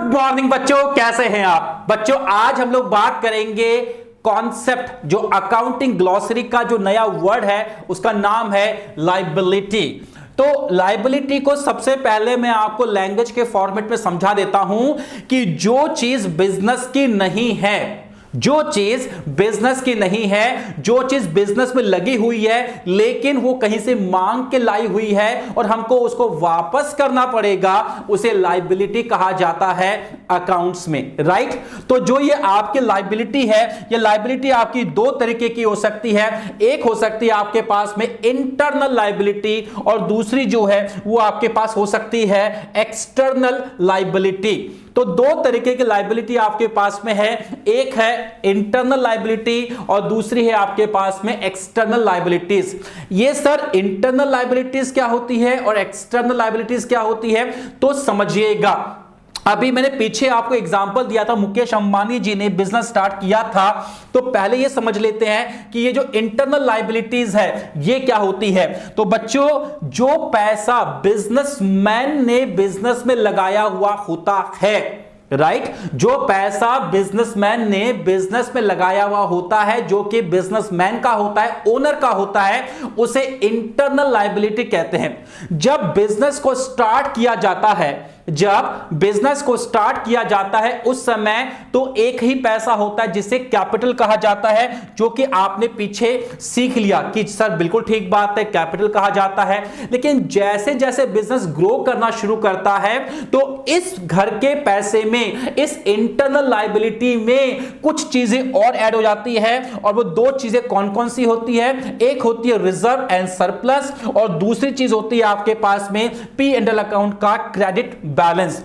Morning बच्चों, कैसे हैं आप बच्चों। आज हम लोग बात करेंगे कॉन्सेप्ट, जो अकाउंटिंग ग्लॉसरी का जो नया वर्ड है उसका नाम है लायबिलिटी। तो लायबिलिटी को सबसे पहले मैं आपको लैंग्वेज के फॉर्मेट में समझा देता हूं कि जो चीज बिजनेस की नहीं है, जो चीज बिजनेस की नहीं है, जो चीज बिजनेस में लगी हुई है लेकिन वो कहीं से मांग के लाई हुई है और हमको उसको वापस करना पड़ेगा, उसे लायबिलिटी कहा जाता है अकाउंट्स में, राइट। तो जो ये आपकी लायबिलिटी है, ये लायबिलिटी आपकी दो तरीके की हो सकती है। एक हो सकती है आपके पास में इंटरनल लायबिलिटी और दूसरी जो है वो आपके पास हो सकती है एक्सटर्नल लायबिलिटी। तो दो तरीके की लायबिलिटी आपके पास में है, एक है इंटरनल लायबिलिटी और दूसरी है आपके पास में एक्सटर्नल लायबिलिटीज। ये सर इंटरनल लायबिलिटीज क्या होती है और एक्सटर्नल लायबिलिटीज क्या होती है, तो समझिएगा। अभी मैंने पीछे आपको एग्जांपल दिया था, मुकेश अंबानी जी ने बिजनेस स्टार्ट किया था। तो पहले ये समझ लेते हैं कि ये जो इंटरनल लायबिलिटीज है ये क्या होती है। तो बच्चों, जो पैसा बिजनेसमैन ने बिजनेस में लगाया हुआ होता है, राइट, जो पैसा बिजनेसमैन ने बिजनेस में लगाया हुआ होता है, जो कि बिजनेसमैन का होता है, ओनर का होता है, उसे इंटरनल लायबिलिटी कहते हैं। जब बिजनेस को स्टार्ट किया जाता है, जब बिजनेस को स्टार्ट किया जाता है उस समय तो एक ही पैसा होता है जिसे कैपिटल कहा जाता है, जो कि आपने पीछे सीख लिया कि सर बिल्कुल ठीक बात है, कैपिटल कहा जाता है। लेकिन जैसे जैसे बिजनेस ग्रो करना शुरू करता है तो इस घर के पैसे में, इस इंटरनल लायबिलिटी में कुछ चीजें और ऐड हो जाती है। और वो दो चीजें कौन कौन सी होती है, एक होती है रिजर्व एंड सरप्लस और दूसरी चीज होती है आपके पास में पी एंड एल अकाउंट का क्रेडिट बैलेंस,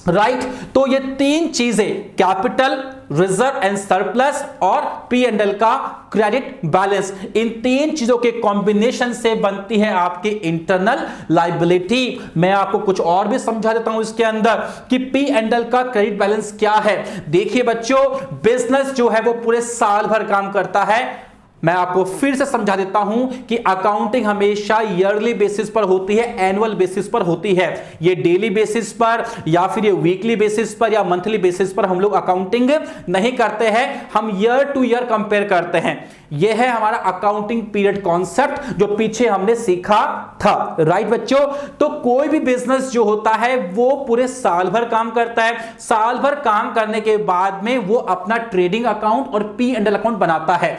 राइट। तो ये तीन चीजें, कैपिटल, रिजर्व एंड सरप्लस और पी एंड एल का क्रेडिट बैलेंस, इन तीन चीजों के कॉम्बिनेशन से बनती है आपकी इंटरनल लायबिलिटी। मैं आपको कुछ और भी समझा देता हूं इसके अंदर कि पी एंड एल का क्रेडिट बैलेंस क्या है। देखिए बच्चों, बिजनेस जो है वो पूरे साल भर काम करता है। मैं आपको फिर से समझा देता हूं कि अकाउंटिंग हमेशा ईयरली बेसिस पर होती है, एनुअल बेसिस पर होती है। ये डेली बेसिस पर या फिर ये वीकली बेसिस पर या मंथली बेसिस पर हम लोग अकाउंटिंग नहीं करते हैं, हम ईयर टू ईयर कंपेयर करते हैं। यह है हमारा अकाउंटिंग पीरियड कॉन्सेप्ट जो पीछे हमने सीखा था, राइट बच्चों। तो कोई भी बिजनेस जो होता है वो पूरे साल भर काम करता है। साल भर काम करने के बाद में वो अपना ट्रेडिंग अकाउंट और पी एंड एल अकाउंट बनाता है।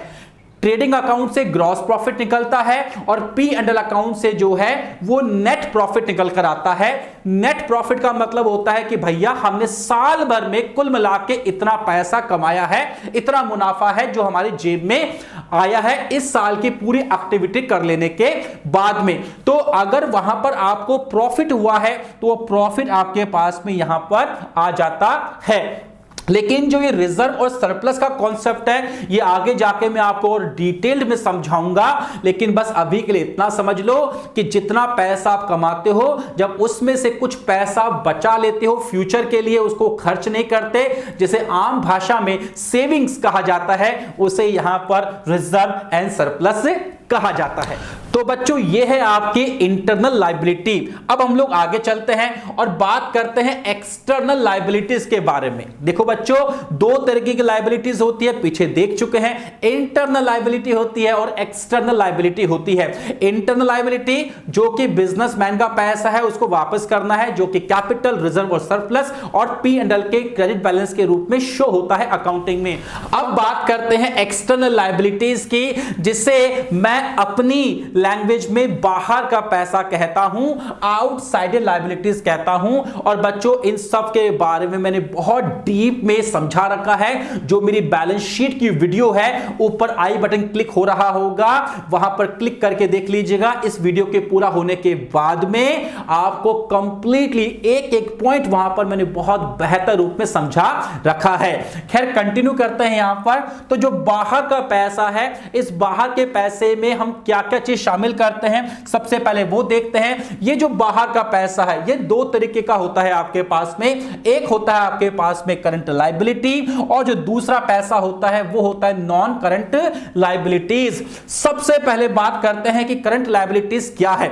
ट्रेडिंग अकाउंट से ग्रॉस प्रॉफिट निकलता है और पी एंड एल अकाउंट से जो है वो नेट प्रॉफिट निकल कर आता है। नेट प्रॉफिट का मतलब होता है कि भैया हमने साल भर में कुल मिला के इतना पैसा कमाया है, इतना मुनाफा है जो हमारी जेब में आया है इस साल की पूरी एक्टिविटी कर लेने के बाद में। तो अगर वहां पर आपको प्रॉफिट हुआ है तो वो प्रॉफिट आपके पास में यहां पर आ जाता है। लेकिन जो ये रिजर्व और सरप्लस का कॉन्सेप्ट है ये आगे जाके मैं आपको और डिटेल्ड में समझाऊंगा। लेकिन बस अभी के लिए इतना समझ लो कि जितना पैसा आप कमाते हो, जब उसमें से कुछ पैसा बचा लेते हो फ्यूचर के लिए, उसको खर्च नहीं करते, जिसे आम भाषा में सेविंग्स कहा जाता है, उसे यहां पर रिजर्व एंड सरप्लस कहा जाता है। तो बच्चों ये है आपकी इंटरनल लायबिलिटी। अब हम लोग आगे चलते हैं और बात करते हैं एक्सटर्नल लायबिलिटीज के बारे में। देखो बच्चों, दो तरीके की लायबिलिटीज होती है, पीछे देख चुके हैं। इंटरनल लायबिलिटी होती है और एक्सटर्नल लायबिलिटी होती है। इंटरनल लायबिलिटी जो कि बिजनेसमैन का पैसा है उसको वापस करना है, जो कि कैपिटल, रिजर्व और सरप्लस और पी एंड एल के क्रेडिट बैलेंस के रूप में शो होता है अकाउंटिंग में। अब बात करते हैं एक्सटर्नल लायबिलिटीज की, जिसे मैं अपनी लैंग्वेज में बाहर का पैसा कहता हूं, आउटसाइडेड लायबिलिटीज कहता हूं। और बच्चों इन सब के बारे में मैंने बहुत डीप में समझा रखा है। जो मेरी बैलेंस शीट की वीडियो है, ऊपर आई बटन क्लिक हो रहा होगा, वहां पर क्लिक करके देख लीजिएगा। इस वीडियो के पूरा होने के बाद में आपको कंप्लीटली एक एक पॉइंट वहां पर मैंने बहुत बेहतर रूप में समझा रखा है। खैर कंटिन्यू करते हैं यहां पर। तो जो बाहर का पैसा है, इस बाहर के पैसे में हम क्या क्या चीज शामिल करते हैं, सबसे पहले वो देखते हैं। ये जो बाहर का पैसा है ये दो तरीके का होता है आपके पास में। एक होता है आपके पास में करंट लायबिलिटी और जो दूसरा पैसा होता है वो होता है नॉन करंट लायबिलिटीज। सबसे पहले बात करते हैं कि करंट लायबिलिटीज क्या है।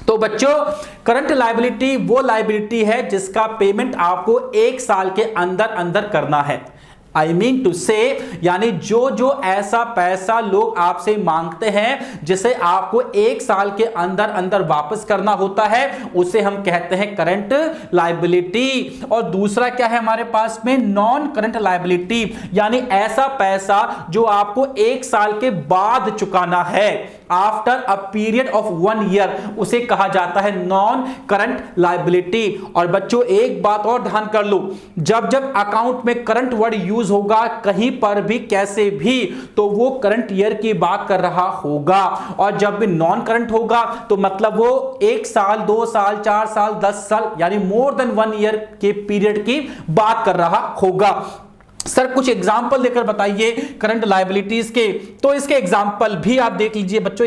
तो बच्चों करंट लायबिलिटी वो लायबिलिटी है जिसका पेमेंट आपको 1 साल के अंदर अंदर करना है। आई मीन टू से यानी जो ऐसा पैसा लोग आपसे मांगते हैं जिसे आपको 1 साल के अंदर अंदर वापस करना होता है, उसे हम कहते हैं करंट लायबिलिटी। और दूसरा क्या है हमारे पास में, नॉन करंट लायबिलिटी, यानी ऐसा पैसा जो आपको 1 साल के बाद चुकाना है, after a period of 1 year, उसे कहा जाता है नॉन करंट लायबिलिटी। और बच्चों एक बात और ध्यान कर लो, जब जब अकाउंट में करंट वर्ड यूज होगा कहीं पर भी कैसे भी, तो वो करंट ईयर की बात कर रहा होगा। और जब भी नॉन करंट होगा तो मतलब वो 1 साल 2 साल 4 साल 10 साल यानी मोर देन 1 ईयर के पीरियड की बात कर रहा होगा। सर कुछ एग्जाम्पल देकर बताइए करंट लायबिलिटीज के। तो इसके एग्जाम्पल भी आप देख लीजिए बच्चों,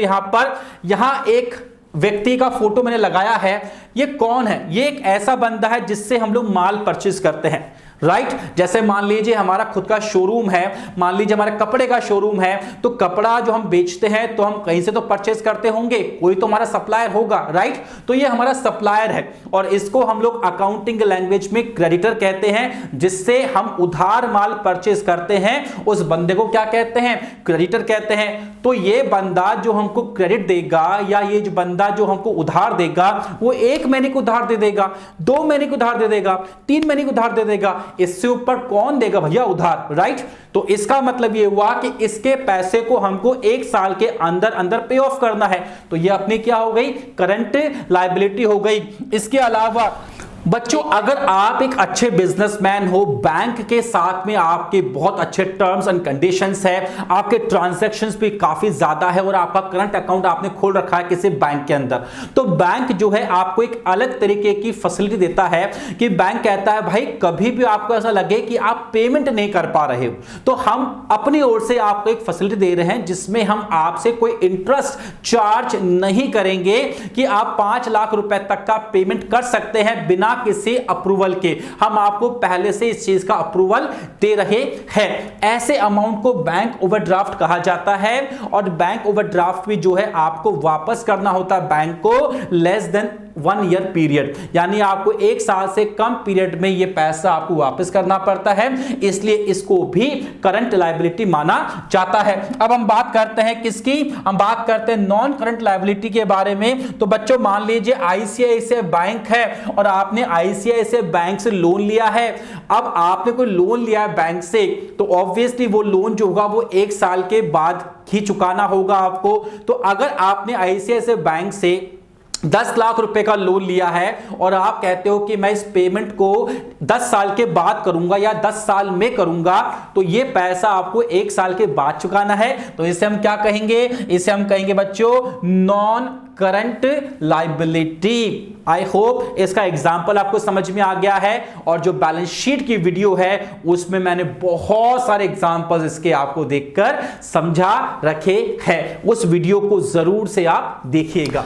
यहां एक व्यक्ति का फोटो मैंने लगाया है। ये कौन है? ये एक ऐसा बंदा है जिससे हम लोग माल परचेज करते हैं, राइट। जैसे मान लीजिए हमारा खुद का शोरूम है, मान लीजिए हमारे कपड़े का शोरूम है, तो कपड़ा जो हम बेचते हैं तो हम कहीं से तो परचेज करते होंगे, कोई तो हमारा सप्लायर होगा, राइट। तो ये हमारा सप्लायर है और इसको हम लोग अकाउंटिंग लैंग्वेज में क्रेडिटर कहते हैं। जिससे हम उधार माल परचेज करते हैं उस बंदे को क्या कहते हैं? क्रेडिटर कहते हैं। तो ये बंदा जो हमको क्रेडिट देगा या ये जो बंदा जो हमको उधार देगा वो 1 महीने को उधार दे देगा, 2 महीने को उधार दे देगा, 3 महीने को उधार दे देगा। इससे ऊपर कौन देगा भैया उधार, राइट। तो इसका मतलब ये हुआ कि इसके पैसे को हमको 1 साल के अंदर अंदर पे ऑफ करना है। तो ये अपनी क्या हो गई? करंट लायबिलिटी हो गई। इसके अलावा बच्चों अगर आप एक अच्छे बिजनेसमैन हो, बैंक के साथ में आपके बहुत अच्छे टर्म्स एंड कंडीशंस है, आपके ट्रांजैक्शंस भी काफी ज्यादा है और आपका करंट अकाउंट आपने खोल रखा है किसी बैंक के अंदर, तो बैंक जो है आपको एक अलग तरीके की फैसिलिटी देता है कि बैंक कहता है भाई कभी भी आपको ऐसा लगे कि आप पेमेंट नहीं कर पा रहे हो तो हम अपनी ओर से आपको एक फैसिलिटी दे रहे हैं जिसमें हम आपसे कोई इंटरेस्ट चार्ज नहीं करेंगे कि आप 5 लाख रुपए तक का पेमेंट कर सकते हैं बिना किसी अप्रूवल के। हम आपको पहले से इस चीज का अप्रूवल दे रहे हैं। ऐसे अमाउंट को बैंक ओवरड्राफ्ट कहा जाता है और बैंक ओवरड्राफ्ट भी जो है आपको वापस करना होता है बैंक को लेस देन 1 ईयर पीरियड, यानी आपको 1 साल से कम पीरियड में यह पैसा आपको वापस करना पड़ता है, इसलिए इसको भी करंट लायबिलिटी माना जाता है। अब हम बात करते हैं किसकी? हम बात करते हैं नॉन करंट लायबिलिटी के बारे में। तो बच्चों मान लीजिए आईसीआईसीआई बैंक है और आपने आईसीआईसीआई बैंक से लोन लिया है। अब आपने कोई लोन लिया है बैंक से तो ऑब्वियसली वो लोन जो होगा वो 1 साल के बाद ही चुकाना होगा आपको। तो अगर आपने आईसीआईसीआई बैंक से 10 लाख रुपए का लोन लिया है और आप कहते हो कि मैं इस पेमेंट को 10 साल के बाद करूंगा या 10 साल में करूंगा, तो ये पैसा आपको 1 साल के बाद चुकाना है। तो इसे हम क्या कहेंगे? इसे हम कहेंगे बच्चों non current liability. I hope इसका एग्जाम्पल आपको समझ में आ गया है और जो बैलेंस शीट की वीडियो है उसमें मैंने बहुत सारे एग्जाम्पल्स इसके आपको देखकर समझा रखे हैं, उस वीडियो को जरूर से आप देखिएगा।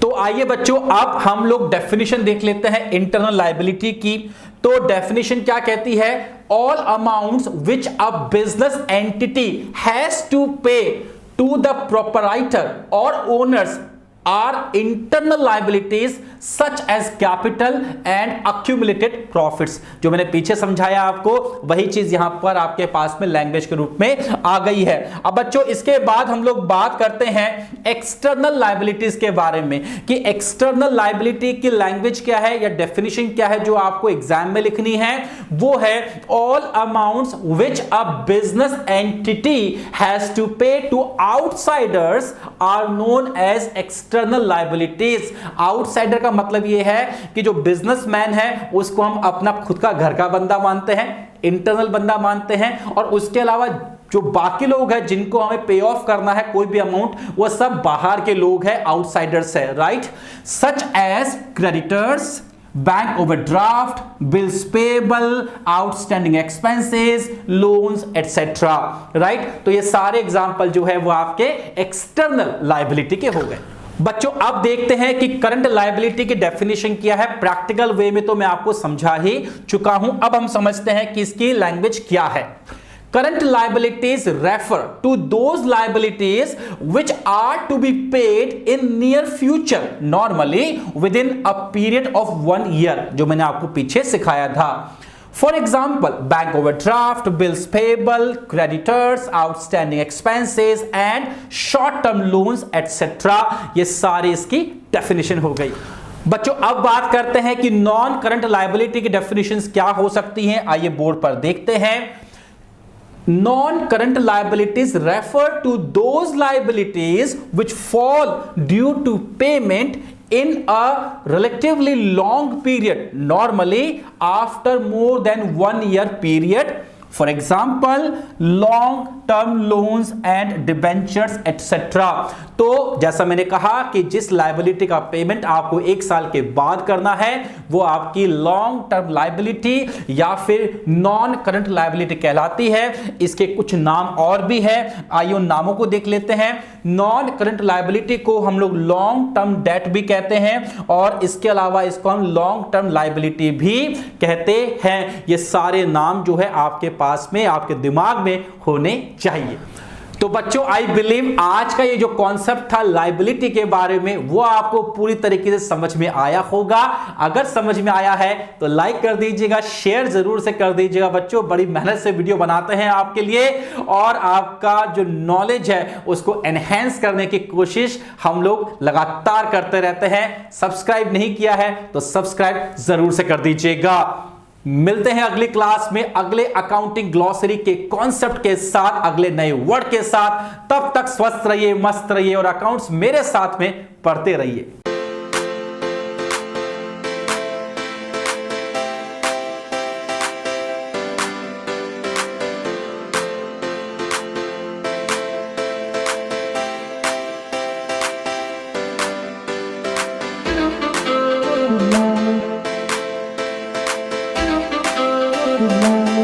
तो आइए बच्चों अब हम लोग डेफिनेशन देख लेते हैं इंटरनल लायबिलिटी की। तो डेफिनेशन क्या कहती है? All amounts which a business entity has to pay to the proprietor और owners are internal liabilities such as capital and accumulated profits। जो मैंने पीछे समझाया आपको वही चीज यहां पर आपके पास में लैंग्वेज के रूप में आ गई है। अब बच्चों इसके बाद हम लोग बात करते हैं एक्सटर्नल लायबिलिटीज के बारे में कि एक्सटर्नल लायबिलिटी की लैंग्वेज क्या है या डेफिनेशन क्या है जो आपको एग्जाम में लिखनी है। वो है all amounts which a business entity has to pay to outsiders are known as external liabilities. Outsider का मतलब यह है कि जो बिजनेसमैन है उसको हम अपना खुद का घर का बंदा मानते हैं, इंटरनल बंदा मानते हैं, और उसके अलावा जो बाकी लोग हैं जिनको हमें पे ऑफ करना है कोई भी अमाउंट वो सब बाहर के लोग हैं, आउटसाइडर्स है, right. Such as creditors, bank overdraft, bills payable, outstanding expenses, loans et cetera, right. तो ये सारे एग्जांपल जो है वो आपके एक्सटर्नल लायबिलिटी के हो गए। बच्चों अब देखते हैं कि करंट लायबिलिटी की डेफिनेशन क्या है। प्रैक्टिकल वे में तो मैं आपको समझा ही चुका हूं, अब हम समझते हैं कि इसकी लैंग्वेज क्या है। Current liabilities refer to those liabilities which are to be paid in near future, normally within a period of 1 year, जो मैंने आपको पीछे सिखाया था. For example, bank overdraft, bills payable, creditors, outstanding expenses and short-term loans, etc. ये सारी इसकी definition हो गई. बच्चों अब बात करते हैं कि नॉन करंट लायबिलिटी की डेफिनेशंस क्या हो सकती हैं. आइए बोर्ड पर देखते हैं. Non-current liabilities refer to those liabilities which fall due to payment in a relatively long period, normally after more than 1 year period. For example, long-term loans and debentures, etc. तो जैसा मैंने कहा कि जिस लायबिलिटी का पेमेंट आपको 1 साल के बाद करना है वो आपकी लॉन्ग टर्म लायबिलिटी या फिर नॉन करंट लायबिलिटी कहलाती है. इसके कुछ नाम और भी है, आइए उन नामों को देख लेते हैं. नॉन करंट लायबिलिटी को हम लोग लॉन्ग टर्म डेट भी कहते हैं और इसके अलावा इसको हम लॉन्ग टर्म लायबिलिटी भी कहते हैं. ये सारे नाम जो है आपके पास में, आपके दिमाग में होने चाहिए. तो बच्चों आई बिलीव आज का ये जो कॉन्सेप्ट था लायबिलिटी के बारे में वो आपको पूरी तरीके से समझ में आया होगा. अगर समझ में आया है तो लाइक कर दीजिएगा, शेयर जरूर से कर दीजिएगा. बच्चों बड़ी मेहनत से वीडियो बनाते हैं आपके लिए और आपका जो नॉलेज है उसको एनहेंस करने की कोशिश हम लोग लगातार करते रहते हैं. सब्सक्राइब नहीं किया है तो सब्सक्राइब जरूर से कर दीजिएगा. मिलते हैं अगली क्लास में अगले अकाउंटिंग ग्लॉसरी के कॉन्सेप्ट के साथ, अगले नए वर्ड के साथ. तब तक स्वस्थ रहिए, मस्त रहिए और अकाउंट्स मेरे साथ में पढ़ते रहिए. Love.